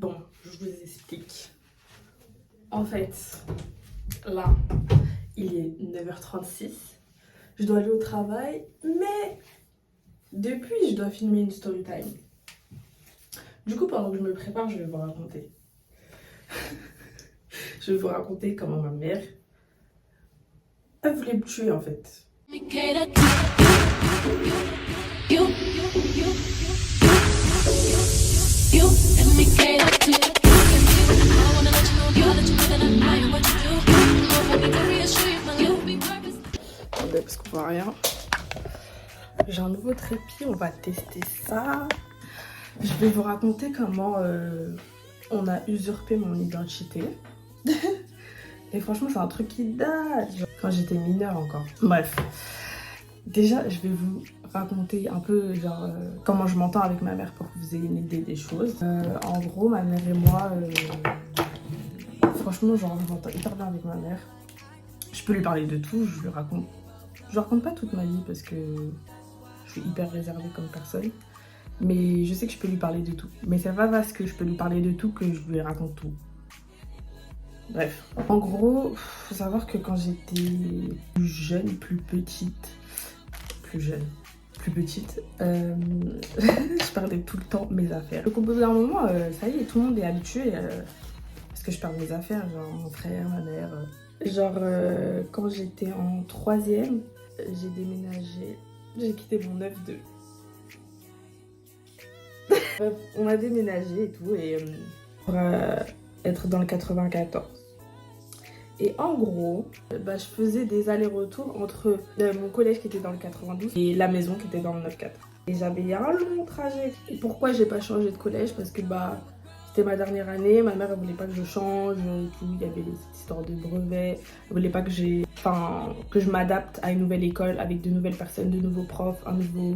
Bon, je vous explique. En fait, là, il est 9h36. Je dois aller au travail, mais depuis, je dois filmer une story time. Du coup, pendant que je me prépare, je vais vous raconter. Je vais vous raconter comment ma mère, elle voulait me tuer en fait. Attendez, parce qu'on voit rien. J'ai un nouveau trépied, on va tester ça. Je vais vous raconter comment on a usurpé mon identité. Et franchement, c'est un truc qui date. Genre, quand j'étais mineure encore. Bref. Déjà, je vais vous raconter un peu genre comment je m'entends avec ma mère pour que vous ayez une idée des choses. En gros, ma mère et moi, franchement, genre, je m'entends hyper bien avec ma mère. Je peux lui parler de tout, je lui raconte. Je raconte pas toute ma vie parce que je suis hyper réservée comme personne. Mais je sais que je peux lui parler de tout. Mais c'est pas parce que je peux lui parler de tout que je lui raconte tout. Bref. En gros, faut savoir que quand j'étais plus jeune, plus petite, je perdais tout le temps mes affaires. Donc au bout d'un moment, ça y est, tout le monde est habitué parce que je perds mes affaires, genre mon frère, ma mère. Genre quand j'étais en troisième, j'ai déménagé, j'ai quitté mon 9-2. On a déménagé et tout, et pour être dans le 94. Et en gros, je faisais des allers-retours entre mon collège qui était dans le 92 et la maison qui était dans le 9-4. Et j'avais un long trajet. Et pourquoi j'ai pas changé de collège? Parce que c'était ma dernière année, ma mère elle voulait pas que je change, tout, il y avait cette histoire de brevet, elle voulait pas que que je m'adapte à une nouvelle école avec de nouvelles personnes, de nouveaux profs, un nouveau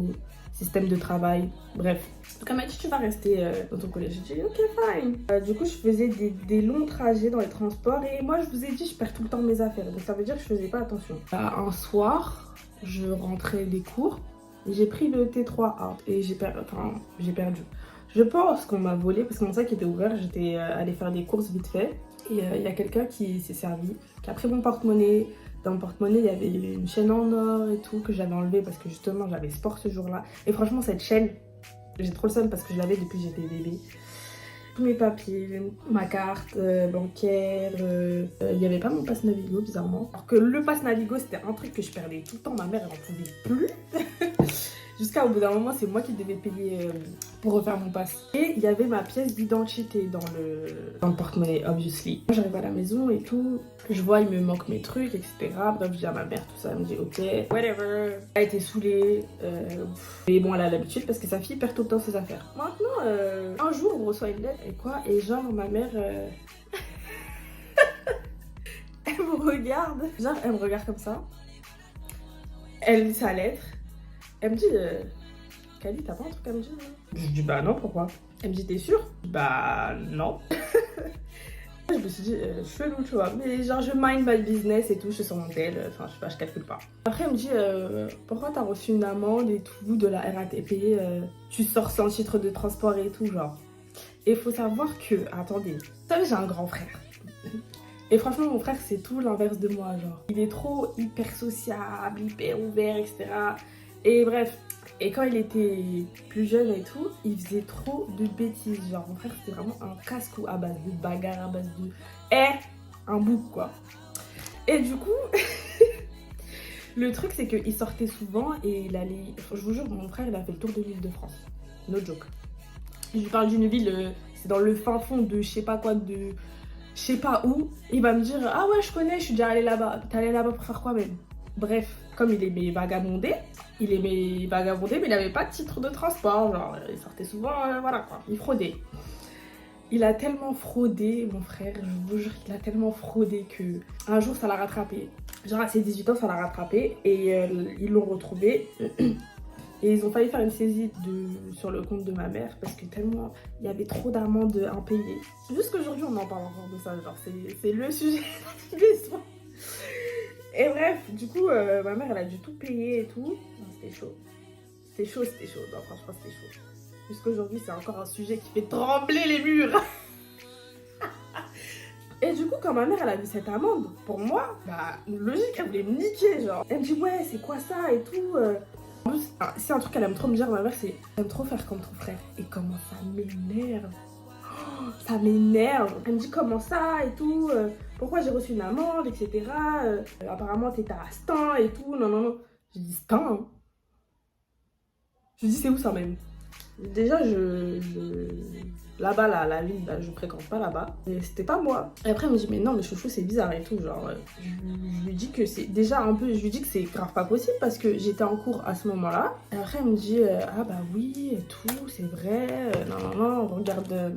système de travail, bref. Donc elle m'a dit tu vas rester dans ton collège. J'ai dit ok fine. Du coup je faisais des longs trajets dans les transports et moi je vous ai dit je perds tout le temps mes affaires. Donc ça veut dire que je faisais pas attention. Un soir, je rentrais des cours et j'ai pris le T3A et j'ai perdu. Je pense qu'on m'a volé parce que mon sac était ouvert, j'étais allée faire des courses vite fait. Et il y a quelqu'un qui s'est servi, qui a pris mon porte-monnaie. Dans mon porte-monnaie, il y avait une chaîne en or et tout que j'avais enlevée parce que justement j'avais sport ce jour-là. Et franchement, cette chaîne, j'ai trop le seum parce que je l'avais depuis que j'étais bébé. Tous mes papiers, ma carte bancaire, il n'y avait pas mon passe Navigo bizarrement. Alors que le passe Navigo, c'était un truc que je perdais tout le temps, ma mère elle en pouvait plus. Jusqu'à au bout d'un moment, c'est moi qui devais payer pour refaire mon pass. Et il y avait ma pièce d'identité dans le porte-monnaie, obviously. J'arrive à la maison et tout, je vois il me manque mes trucs, etc. Bref, je dis à ma mère tout ça, elle me dit ok, whatever. Elle a été saoulée, mais bon, elle a l'habitude parce que sa fille perd tout le temps ses affaires. Maintenant, un jour, on reçoit une lettre et quoi, et genre ma mère, elle me regarde, genre elle me regarde comme ça, elle lit sa lettre. Elle me dit, Kali, t'as pas un truc à me dire? Je dis, bah non, pourquoi? Elle me dit, t'es sûre? Bah non. Je me suis dit, chelou, tu vois. Mais genre, je mind my business et tout, je suis sur mon tel, enfin, je sais pas, je calcule pas. Après, elle me dit, pourquoi t'as reçu une amende et tout de la RATP? Tu sors sans titre de transport et tout, genre. Et faut savoir que, attendez, vous savez, j'ai un grand frère. Et franchement, mon frère, c'est tout l'inverse de moi, genre. Il est trop hyper sociable, hyper ouvert, etc. Et bref, et quand il était plus jeune et tout, il faisait trop de bêtises. Genre, mon frère, c'était vraiment un casse-cou à base de bagarre, à base de... un bouc, quoi. Et du coup, le truc, c'est qu'il sortait souvent et il allait... Je vous jure, mon frère, il a fait le tour de l'île de France. No joke. Je lui parle d'une ville, c'est dans le fin fond de je sais pas quoi, de... Je sais pas où. Il va me dire, ah ouais, je connais, je suis déjà allée là-bas. T'es allée là-bas pour faire quoi, même? Bref, comme il aimait vagabonder, mais il avait pas de titre de transport, genre il sortait souvent, voilà quoi, il fraudait. Il a tellement fraudé, mon frère, je vous jure qu'il a tellement fraudé que un jour ça l'a rattrapé. Genre à ses 18 ans ça l'a rattrapé et ils l'ont retrouvé. Et ils ont failli faire une saisie sur le compte de ma mère parce que tellement il y avait trop d'amendes impayées. Jusqu'aujourd'hui on en parle encore de ça, genre c'est le sujet de l'histoire. Et bref, du coup, ma mère, elle a dû tout payer et tout. Non, c'était chaud. C'était chaud. Non, franchement, c'était chaud. Jusqu'aujourd'hui, c'est encore un sujet qui fait trembler les murs. quand ma mère, elle a vu cette amende, pour moi, bah, logique, elle voulait me niquer, genre. Elle me dit, ouais, c'est quoi ça et tout. En plus, c'est un truc qu'elle aime trop me dire, ma mère, c'est, elle aime trop faire comme ton frère. Et comment ça m'énerve. Oh, ça m'énerve. Elle me dit, comment ça et tout. Pourquoi j'ai reçu une amende, etc. Apparemment, t'étais à Stan et tout. Non, non, non. J'ai dit, Stan, hein. Je lui dis, c'est où ça même? Déjà, là-bas, la ville, bah, je fréquente pas là-bas. Et c'était pas moi. Et après, elle me dit, mais non, mais chouchou, c'est bizarre et tout. Genre, je lui dis que c'est déjà un peu, je lui dis que c'est grave pas possible parce que j'étais en cours à ce moment-là. Et après, elle me dit, ah bah oui, et tout, c'est vrai. Non, non, non, regarde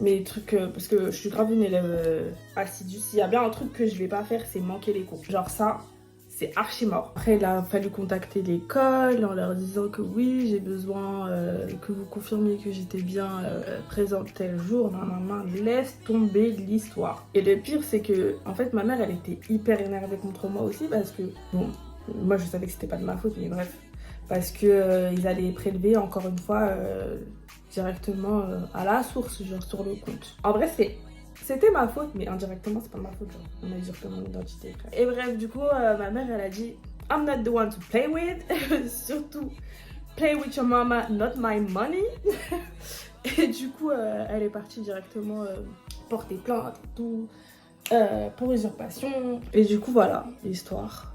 mes trucs, parce que je suis grave une élève assidue. S'il y a bien un truc que je vais pas faire, c'est manquer les cours. Genre ça. C'est archi mort. Après, il a fallu contacter l'école en leur disant que oui, j'ai besoin que vous confirmiez que j'étais bien présente tel jour. Maman, laisse tomber l'histoire. Et le pire, c'est que, en fait, ma mère, elle était hyper énervée contre moi aussi parce que, bon, moi, je savais que c'était pas de ma faute, mais bref. Parce que ils allaient prélever, encore une fois, directement à la source, genre sur le compte. En vrai, c'était ma faute, mais indirectement, c'est pas ma faute. Genre, on a usurpé mon identité. Et bref, du coup, ma mère, elle a dit I'm not the one to play with. Surtout, play with your mama, not my money. Et du coup, elle est partie directement porter plainte et tout pour usurpation. Et du coup, voilà, l'histoire.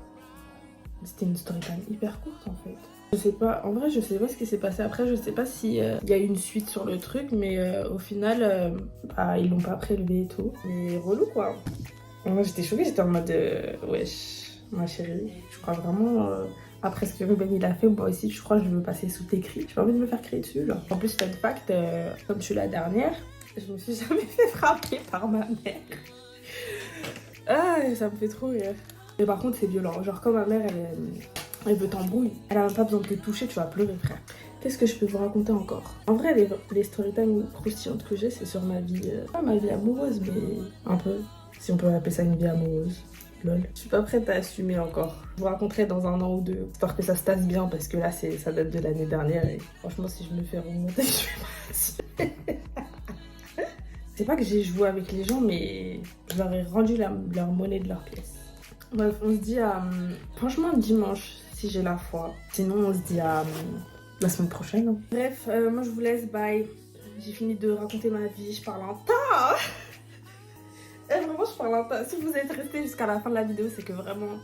C'était une story time hyper courte en fait. Je sais pas, en vrai je sais pas ce qui s'est passé après, je sais pas si y a eu une suite sur le truc, mais au final bah, ils l'ont pas prélevé et tout. Mais relou quoi. Moi j'étais choquée, j'étais en mode wesh ma chérie, je crois vraiment après ce que Ruben il a fait, moi aussi je crois que je veux passer sous tes cris. J'ai pas envie de me faire crier dessus genre. En plus fun fact, comme je suis la dernière, je me suis jamais fait frapper par ma mère. Ah ça me fait trop rire. Mais par contre c'est violent, genre quand ma mère elle veut t'embrouiller, elle a même pas besoin de te toucher, tu vas pleurer frère. Qu'est-ce que je peux vous raconter encore? En vrai les storytime croustillantes que j'ai c'est sur ma vie, pas ma vie amoureuse mais un peu, si on peut appeler ça une vie amoureuse. Lol. Je suis pas prête à assumer encore. Je vous raconterai dans 1 an ou 2, histoire que ça se passe bien parce que là ça date de l'année dernière et franchement si je me fais remonter je suis pas assumer. C'est pas que j'ai joué avec les gens mais je leur ai rendu leur monnaie de leur pièce. Bref, on se dit à franchement dimanche si j'ai la foi. Sinon on se dit à la semaine prochaine. Bref, moi je vous laisse, bye. J'ai fini de raconter ma vie, je parle en tas. Et vraiment je parle en tas. Si vous êtes resté jusqu'à la fin de la vidéo, c'est que vraiment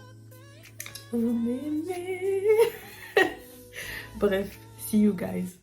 vous m'aimez. Bref, see you guys.